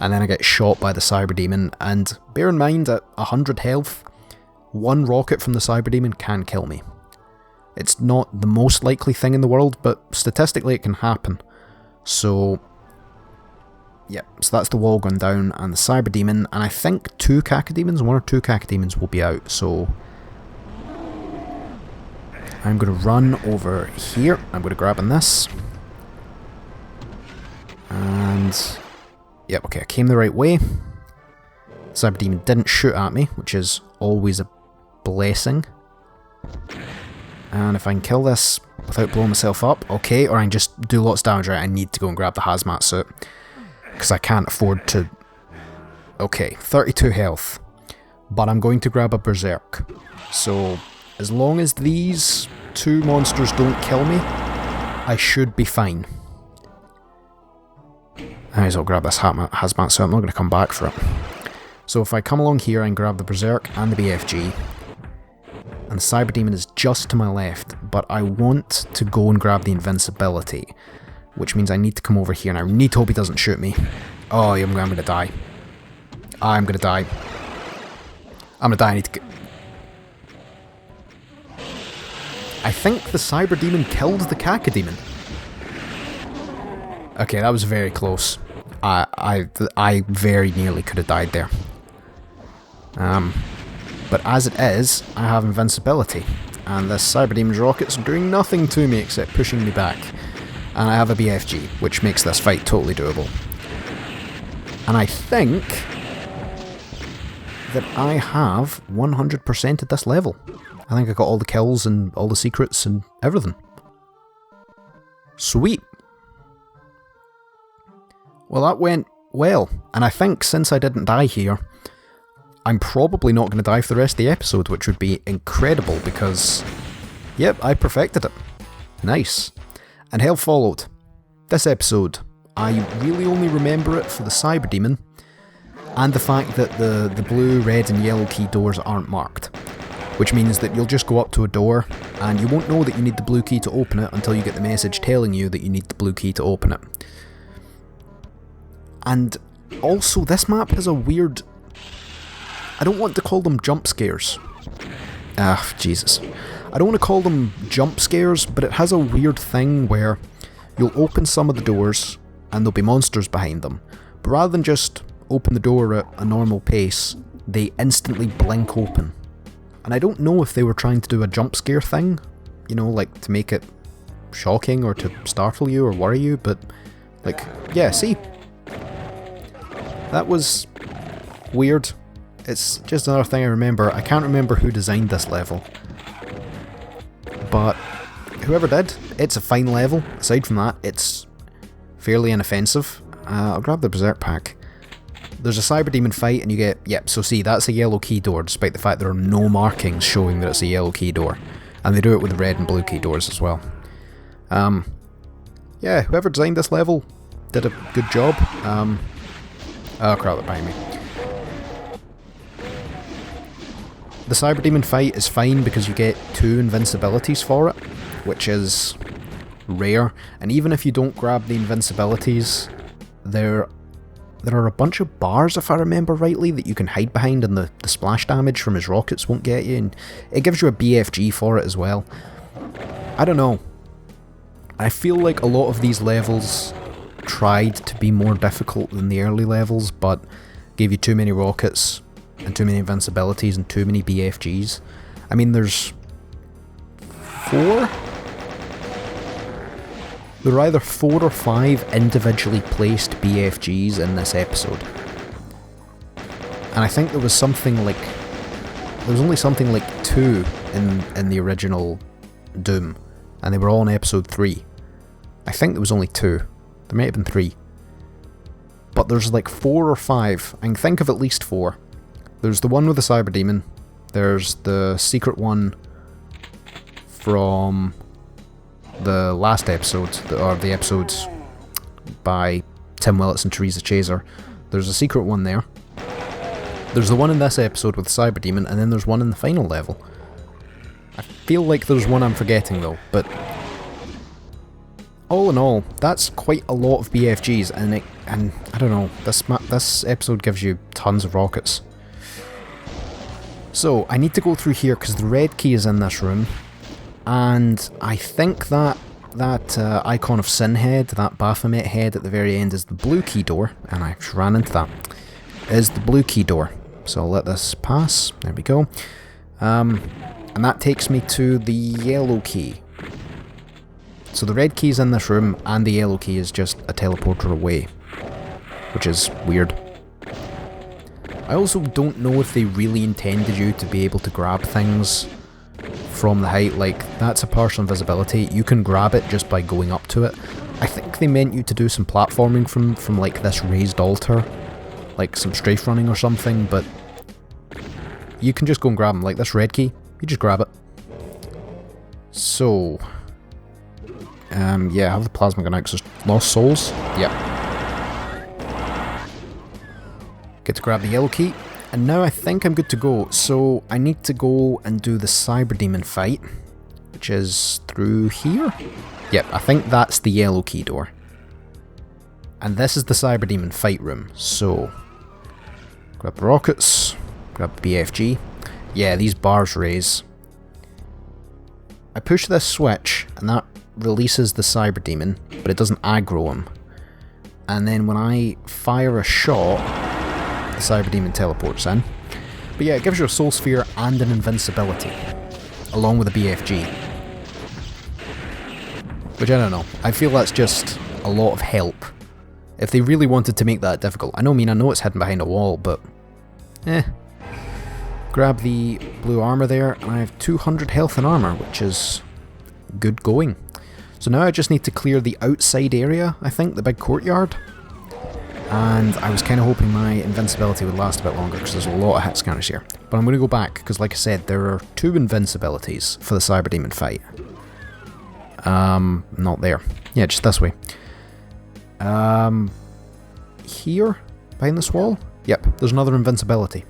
and then I get shot by the Cyber Demon. And bear in mind, at 100 health, 1 rocket from the Cyber Demon can kill me. It's not the most likely thing in the world, but statistically it can happen. So yep, so that's the wall going down and the Cyber Demon, and I think 2 Cacodemons, 1 or 2 Cacodemons will be out, so I'm going to run over here. I'm going to grab on this. And yep, okay, I came the right way. Cyber Demon didn't shoot at me, which is always a blessing. And if I can kill this without blowing myself up, okay, or I can just do lots of damage, right, I need to go and grab the hazmat suit, because I can't afford to... Okay, 32 health, but I'm going to grab a Berserk. So, as long as these 2 monsters don't kill me, I should be fine. I might as well grab this hazmat suit, I'm not going to come back for it. So if I come along here and grab the Berserk and the BFG, and the Cyber Demon is just to my left, but I want to go and grab the invincibility, which means I need to come over here, and I need to hope he doesn't shoot me. Oh, I'm going to die. I'm going to die. I'm going to die, I need to get... I think the Cyber Demon killed the Cacodemon. Okay, that was very close. I very nearly could have died there. But as it is, I have invincibility, and this Cyber Demon's rockets are doing nothing to me except pushing me back. And I have a BFG, which makes this fight totally doable. And I think that I have 100%ed this level. I think I got all the kills and all the secrets and everything. Sweet. Well, that went well, and I think since I didn't die here, I'm probably not going to die for the rest of the episode, which would be incredible because, yep, I perfected it. Nice. And hell followed. This episode, I really only remember it for the Cyber Demon and the fact that the blue, red and yellow key doors aren't marked, which means that you'll just go up to a door and you won't know that you need the blue key to open it until you get the message telling you that you need the blue key to open it. And also, this map has a weird... I don't want to call them jump scares. Ah, Jesus. I don't want to call them jump scares, but it has a weird thing where you'll open some of the doors and there'll be monsters behind them. But rather than just open the door at a normal pace, they instantly blink open. And I don't know if they were trying to do a jump scare thing, you know, like to make it shocking or to startle you or worry you, but like, yeah, see? That was weird. It's just another thing I remember. I can't remember who designed this level, but whoever did, it's a fine level. Aside from that, it's fairly inoffensive. I'll grab the Berserk pack. There's a Cyber Demon fight and you get, yep, so see, that's a yellow key door, despite the fact there are no markings showing that it's a yellow key door. And they do it with the red and blue key doors as well. Yeah, whoever designed this level did a good job. Oh crap, they're behind me. The Cyber Demon fight is fine because you get 2 invincibilities for it. which is rare. And even if you don't grab the invincibilities, there are a bunch of bars, if I remember rightly, that you can hide behind, and the splash damage from his rockets won't get you, and it gives you a BFG for it as well. I don't know. I feel like a lot of these levels tried to be more difficult than the early levels, but gave you too many rockets, and too many invincibilities, and too many BFGs. I mean, there's 4? There are either 4 or 5 individually placed BFGs in this episode. And I think there was something like... There was only something like 2 in the original Doom. And they were all in episode 3. I think there was only 2. There may have been 3. But there's like 4 or 5. I can think of at least 4. There's the one with the Cyber Demon. There's the secret one from the last episode, or the episodes by Tim Willits and Teresa Chaser. There's a secret one there. There's the one in this episode with the Cyber Demon, and then there's one in the final level. I feel like there's one I'm forgetting though, but all in all, that's quite a lot of BFGs, and I don't know, this episode gives you tons of rockets. So, I need to go through here because the red key is in this room, and I think that icon of Sinhead, that Baphomet head at the very end, is the blue key door, and I just ran into that, is the blue key door. So I'll let this pass, there we go. And that takes me to the yellow key. So the red key is in this room, and the yellow key is just a teleporter away, which is weird. I also don't know if they really intended you to be able to grab things from the height. Like, that's a partial invisibility. You can grab it just by going up to it. I think they meant you to do some platforming from like this raised altar, like some strafe running or something, but you can just go and grab them. Like this red key, you just grab it. So, yeah, I have the plasma gun out because there's lost souls. Yep. Get to grab the yellow key, and now I think I'm good to go. So I need to go and do the Cyber Demon fight, which is through here? Yep, I think that's the yellow key door. And this is the Cyber Demon fight room, so grab the rockets, grab the BFG. Yeah, these bars raise. I push this switch, and that releases the Cyber Demon, but it doesn't aggro him. And then when I fire a shot, the Cyber Demon teleports in. But yeah, it gives you a Soul Sphere and an invincibility, along with a BFG. Which I don't know, I feel that's just a lot of help. If they really wanted to make that difficult. I know it's hidden behind a wall, but grab the blue armor there, and I have 200 health and armor, which is good going. So now I just need to clear the outside area, I think, the big courtyard. And I was kind of hoping my invincibility would last a bit longer because there's a lot of hit scanners here. But I'm going to go back because, like I said, there are 2 invincibilities for the Cyber Demon fight. Not there. Yeah, just this way. Here? Behind this wall? Yep, there's another invincibility.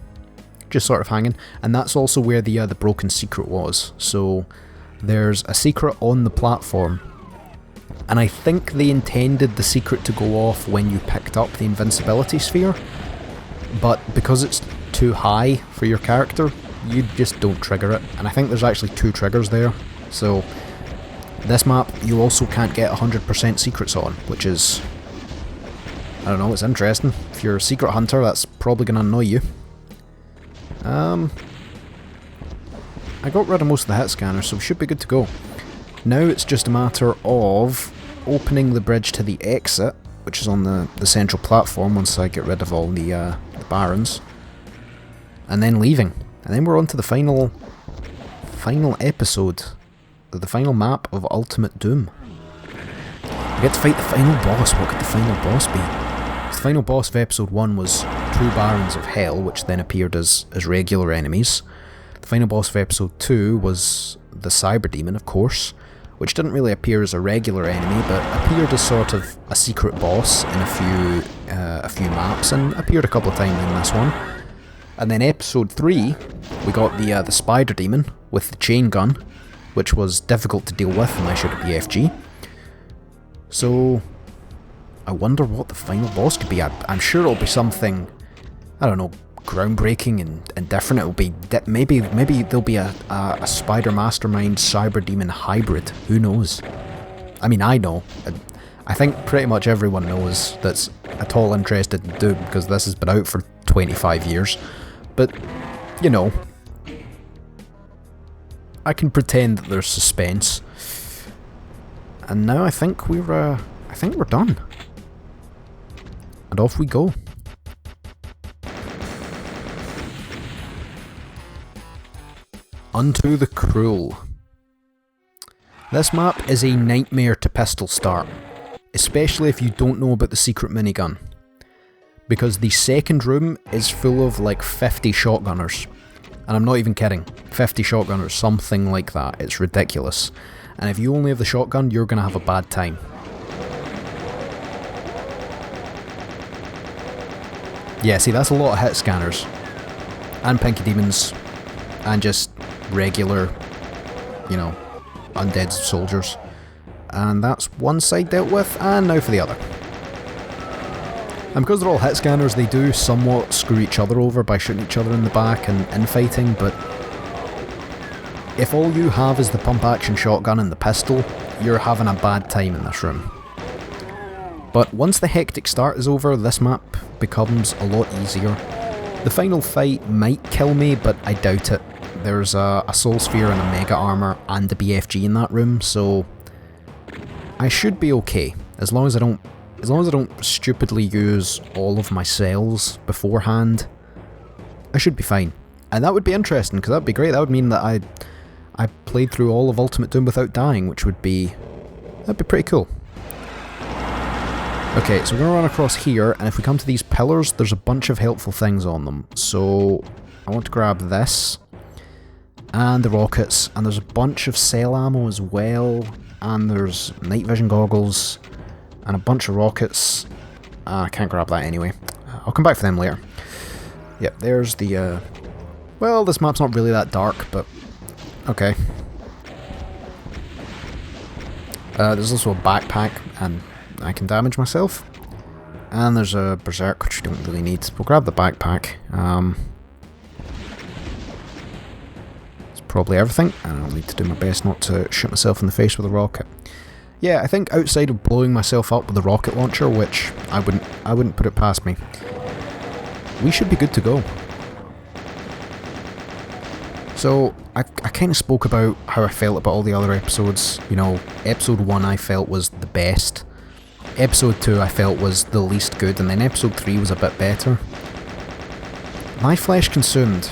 Just sort of hanging. And that's also where the broken secret was. So there's a secret on the platform. And I think they intended the secret to go off when you picked up the invincibility sphere, but because it's too high for your character, you just don't trigger it. And I think there's actually 2 triggers there, so this map you also can't get 100% secrets on, which is, I don't know, it's interesting. If you're a secret hunter, that's probably going to annoy you. I got rid of most of the hit scanners, so we should be good to go. Now it's just a matter of opening the bridge to the exit, which is on the central platform once I get rid of all the barons, and then leaving. And then we're on to the final episode, the final map of Ultimate Doom. We get to fight the final boss. What could the final boss be? The final boss of episode 1 was 2 barons of hell, which then appeared as regular enemies. The final boss of episode 2 was the Cyber Demon, of course, which didn't really appear as a regular enemy, but appeared as sort of a secret boss in a few maps, and appeared a couple of times in this one. And then episode 3, we got the Spider Demon with the chain gun, which was difficult to deal with unless you're a BFG. So I wonder what the final boss could be. I'm sure it'll be something, I don't know, groundbreaking and different. It'll be maybe there'll be a Spider Mastermind Cyber Demon hybrid. Who knows? I mean, I know. I think pretty much everyone knows that's at all interested in Doom, because this has been out for 25 years. But, you know, I can pretend that there's suspense. And now I think we're done. And off we go. Unto the Cruel. This map is a nightmare to pistol start, especially if you don't know about the secret minigun, because the second room is full of like 50 shotgunners, and I'm not even kidding, 50 shotgunners, something like that. It's ridiculous, and if you only have the shotgun, you're gonna have a bad time. Yeah, see, that's a lot of hit scanners, and Pinky Demons, and just regular, you know, undead soldiers. And that's one side dealt with, and now for the other. And because they're all hit scanners, they do somewhat screw each other over by shooting each other in the back and infighting, but if all you have is the pump action shotgun and the pistol, you're having a bad time in this room. But once the hectic start is over, this map becomes a lot easier. The final fight might kill me, but I doubt it. There's a Soul Sphere and a Mega Armor and a BFG in that room, so I should be okay, as long as I don't stupidly use all of my cells beforehand. I should be fine. And that would be interesting, because that would be great. That would mean that I played through all of Ultimate Doom without dying, which would be... that'd be pretty cool. Okay, so we're going to run across here, and if we come to these pillars, there's a bunch of helpful things on them. So I want to grab this, and the rockets, and there's a bunch of cell ammo as well, and there's night vision goggles, and a bunch of rockets. I can't grab that anyway. I'll come back for them later. Yep, there's the, well, this map's not really that dark, but okay. There's also a backpack, and I can damage myself. And there's a berserk, which we don't really need. We'll grab the backpack. It's probably everything, and I'll need to do my best not to shoot myself in the face with a rocket. Yeah, I think outside of blowing myself up with a rocket launcher, which I wouldn't put it past me, we should be good to go. So, I kind of spoke about how I felt about all the other episodes. You know, episode 1 I felt was the best. Episode 2 I felt was the least good, and then episode 3 was a bit better. My Flesh Consumed.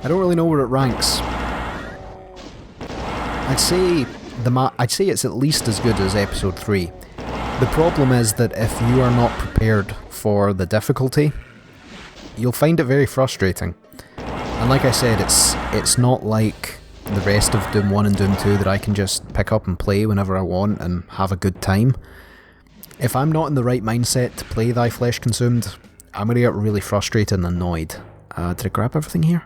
I don't really know where it ranks. I'd say it's at least as good as episode 3. The problem is that if you are not prepared for the difficulty, you'll find it very frustrating. And like I said, it's not like the rest of Doom 1 and Doom 2 that I can just pick up and play whenever I want and have a good time. If I'm not in the right mindset to play Thy Flesh Consumed, I'm going to get really frustrated and annoyed. Did I grab everything here?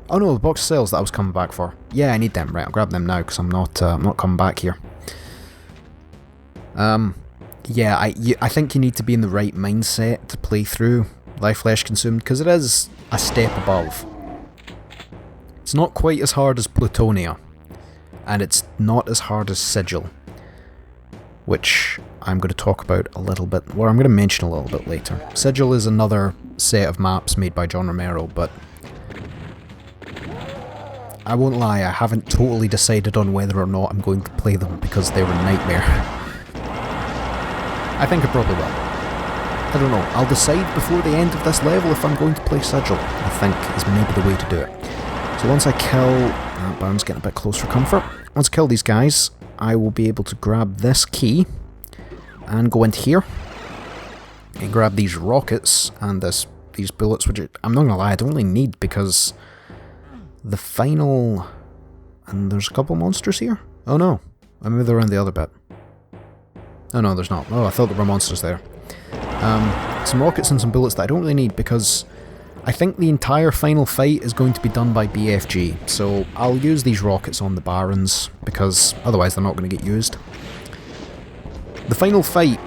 Oh no, the box of cells that I was coming back for. Yeah, I need them. Right, I'll grab them now because I'm not coming back here. Yeah, I think you need to be in the right mindset to play through Thy Flesh Consumed, because it is a step above. It's not quite as hard as Plutonia, and it's not as hard as Sigil, which I'm going to talk about a little bit, or I'm going to mention a little bit later. Sigil is another set of maps made by John Romero, but I won't lie, I haven't totally decided on whether or not I'm going to play them because they were a nightmare. I think I probably will. I don't know, I'll decide before the end of this level if I'm going to play Sigil, I think is maybe the way to do it. So once I kill... Baron's getting a bit close for comfort. Once I kill these guys, I will be able to grab this key and go into here and grab these rockets and these bullets, which I'm not gonna lie, I don't really need because the final... And there's a couple monsters here? Oh no, I moved around the other bit. Oh no, there's not. Oh, I thought there were monsters there. Some rockets and some bullets that I don't really need because I think the entire final fight is going to be done by BFG, so I'll use these rockets on the Barons, because otherwise they're not going to get used. The final fight,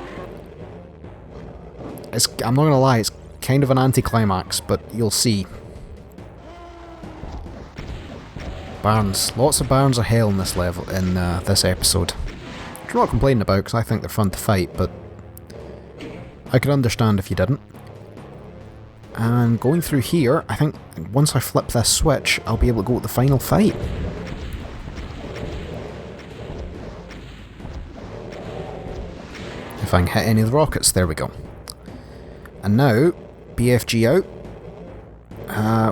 I'm not going to lie, it's kind of an anticlimax, but you'll see. Barons. Lots of Barons of Hell in this level, in this episode. Which I'm not complaining about, because I think they're fun to fight, but I could understand if you didn't. And going through here, I think once I flip this switch, I'll be able to go to the final fight. If I can hit any of the rockets, there we go. And now, BFG out.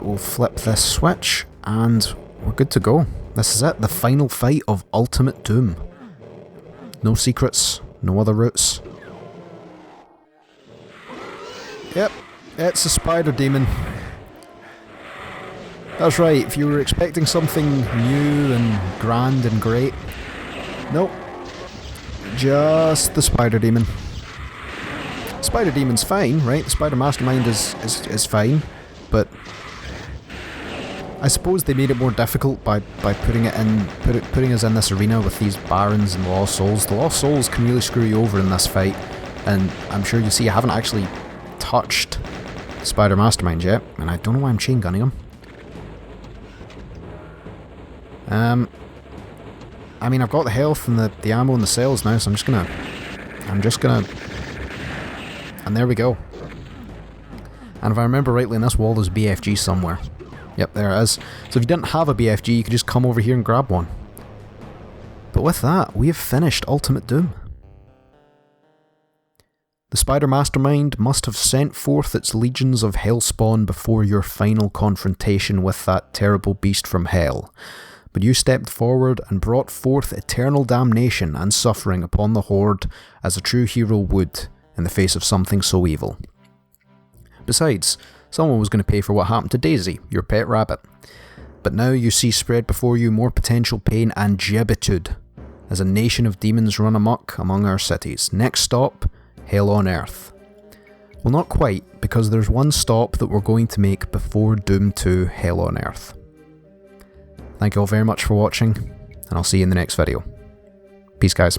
We'll flip this switch, and we're good to go. This is it, the final fight of Ultimate Doom. No secrets, no other routes. Yep, it's a spider demon. That's right, if you were expecting something new and grand and great, nope. Just the spider demon. Spider demon's fine, right? The spider mastermind is fine, but I suppose they made it more difficult by putting us in this arena with these Barons and Lost Souls. The Lost Souls can really screw you over in this fight, and I'm sure you see I haven't actually touched Spider Mastermind yet, and I don't know why I'm chain gunning him. I mean, I've got the health and the ammo and the cells now, so I'm just gonna, and there we go. And if I remember rightly, in this wall there's BFG somewhere. Yep, there it is. So if you didn't have a BFG, you could just come over here and grab one. But with that, we have finished Ultimate Doom. The Spider Mastermind must have sent forth its legions of Hellspawn before your final confrontation with that terrible beast from hell. But you stepped forward and brought forth eternal damnation and suffering upon the Horde as a true hero would in the face of something so evil. Besides, someone was going to pay for what happened to Daisy, your pet rabbit. But now you see spread before you more potential pain and gibbitude as a nation of demons run amok among our cities. Next stop, Hell on Earth. Well, not quite, because there's one stop that we're going to make before Doom 2 Hell on Earth. Thank you all very much for watching, and I'll see you in the next video. Peace, guys.